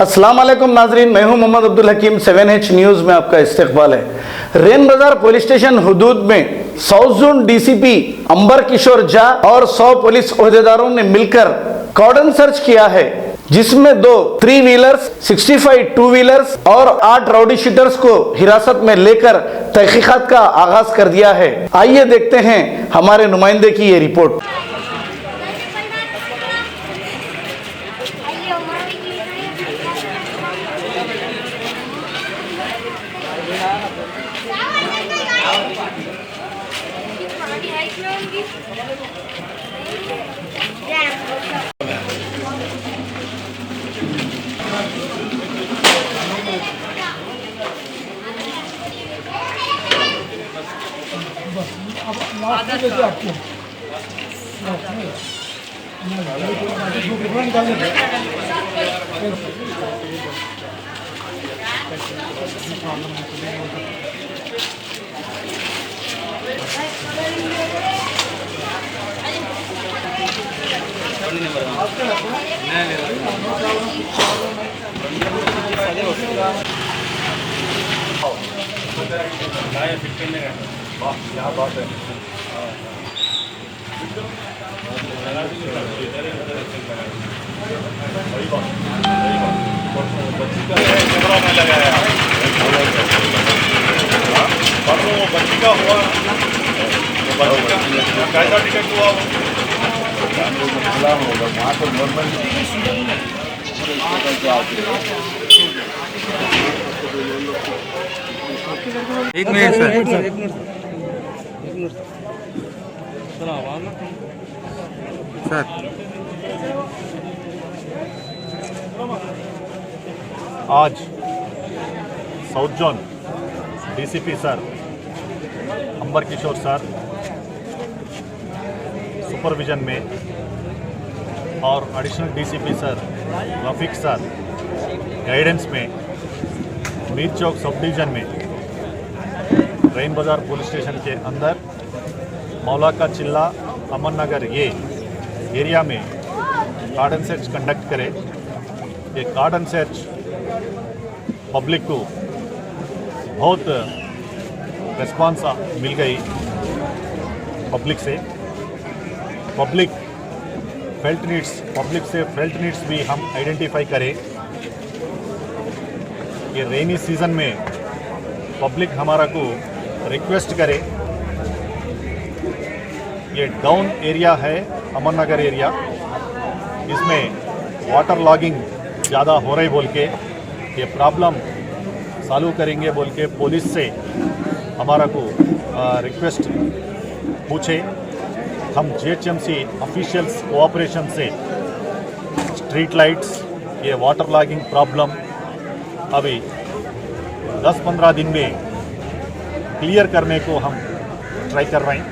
अस्सलाम वालेकुम नाजरीन, मैं हूं मोहम्मद अब्दुल हकीम। 7H न्यूज़ में आपका इस्तकबाल है। रेन बाजार पुलिस स्टेशन हुदूद में साउथ जोन डीसीपी अंबर किशोर झा और 100 पुलिस ओहदेदारों ने मिलकर कॉर्डन सर्च किया है, जिसमें 2 3 व्हीलर्स, 65 2 व्हीलर्स और 8 राउडी शीटर्स को हिरासत में लेकर तहकीकात का आगाज कर दिया है। आइए देखते हैं हमारे नुमाइंदे की ये रिपोर्ट। क्या बात है। कैमरा में लगाया परसों वो बच्ची का हुआ, कैसा टिकट हुआ होगा वहाँ तो नॉर्मल। एक मिनट सर। आज साउथ जोन डीसीपी सर अंबर किशोर सर सुपरविजन में और additional DCP sir Rafiq sir guidance में मीर चौक सब डिवीज़न में रेन बाजार पुलिस स्टेशन के अंदर मौला का चिल्ला अमन नगर ये एरिया में कार्डन सर्च कंडक्ट करे। ये कार्डन सर्च पब्लिक को बहुत रिस्पांस मिल गई पब्लिक से। पब्लिक से फेल्ट नीड्स भी हम आइडेंटिफाई करें। ये रेनी सीज़न में पब्लिक हमारा को रिक्वेस्ट करे। ये डाउन एरिया है अमन नगर एरिया, इसमें वाटर लॉगिंग ज़्यादा हो रही बोल के ये प्रॉब्लम सॉल्व करेंगे बोल के पुलिस से हमारा को रिक्वेस्ट पूछे। हम जीएचएमसी ऑफिशियल्स कोऑपरेशन से स्ट्रीट लाइट्स, ये वाटर लॉगिंग प्रॉब्लम अभी 10-15 दिन में क्लियर करने को हम ट्राई कर रहे हैं।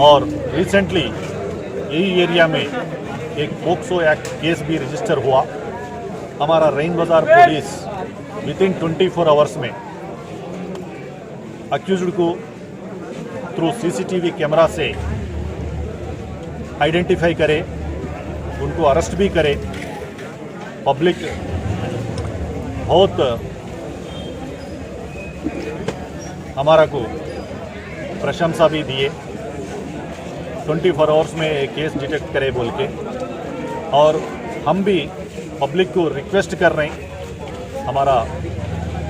और रिसेंटली यही एरिया में एक पोक्सो एक्ट केस भी रजिस्टर हुआ। हमारा रेन बाजार पुलिस विदिन 24 आवर्स में अक्यूज्ड को थ्रू सीसीटीवी कैमरा से आइडेंटिफाई करे, उनको अरेस्ट भी करे। पब्लिक बहुत हमारा को प्रशंसा भी दिए। 24 आवर्स में एक केस डिटेक्ट करे बोल के। और हम भी पब्लिक को रिक्वेस्ट कर रहे हैं, हमारा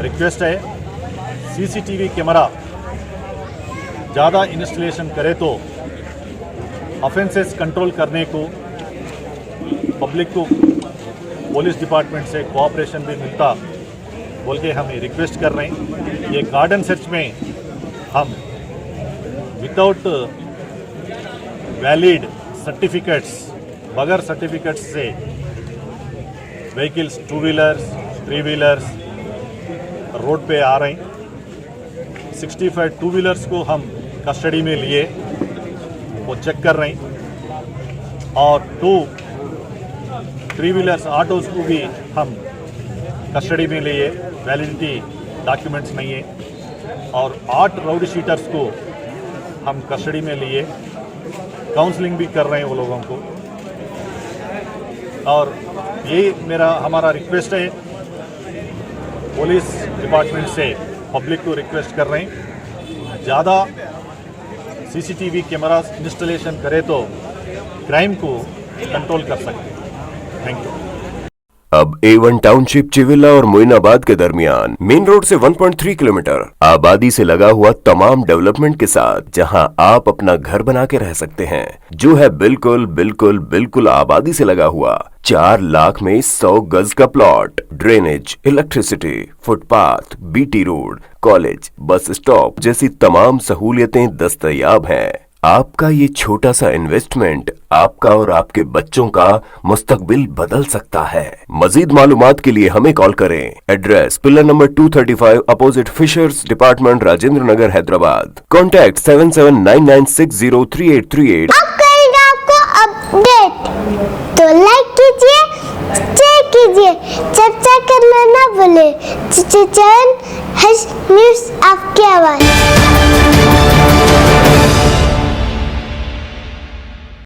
रिक्वेस्ट है सीसीटीवी कैमरा ज़्यादा इंस्टॉलेशन करे तो ऑफेंसेस कंट्रोल करने को पब्लिक को पुलिस डिपार्टमेंट से कोऑपरेशन भी मिलता बोल के हम रिक्वेस्ट कर रहे हैं। ये गार्डन सर्च में हम विदाउट वैलिड सर्टिफिकेट्स, बगैर सर्टिफिकेट्स से व्हीकल्स 2 व्हीलर्स 3 व्हीलर्स रोड पे आ रहे हैं। 65 2 व्हीलर्स को हम कस्टडी में लिए, वो चेक कर रहे हैं। और 2 3 व्हीलर्स ऑटोज़ को भी हम कस्टडी में लिए, वैलिडिटी डॉक्यूमेंट्स नहीं है। और 8 राउडी शीटर्स को हम कस्टडी में लिए, काउंसलिंग भी कर रहे हैं वो लोगों को। और यही हमारा रिक्वेस्ट है, पुलिस डिपार्टमेंट से पब्लिक को रिक्वेस्ट कर रहे हैं, ज़्यादा सीसीटीवी कैमरा इंस्टॉलेशन करे तो क्राइम को कंट्रोल कर सकते हैं। Thank you. अब A1 टाउनशिप चिविला और मोइनाबाद के दरमियान मेन रोड से 1.3 किलोमीटर आबादी से लगा हुआ तमाम डेवलपमेंट के साथ जहां आप अपना घर बना के रह सकते हैं, जो है बिल्कुल बिल्कुल बिल्कुल आबादी से लगा हुआ। 4 लाख में 100 गज का plot, drainage, electricity, footpath, BT road, college, bus stop जैसी तमाम सहूलियतें दस्तयाब हैं। आपका ये छोटा सा इन्वेस्टमेंट आपका और आपके बच्चों का मुस्तकबिल बदल सकता है। मजीद मालूमात के लिए हमें कॉल करें। Address pillar number 235 opposite fishers department, Rajendra Nagar, Hyderabad. Contact 7799603838। अब करेंगे आपको अपडेट, तो लाइक कीजिए, शेयर कीजिए, चर्चा करना ना भूले। चैनल न्यूज़ आपकी आवाज़।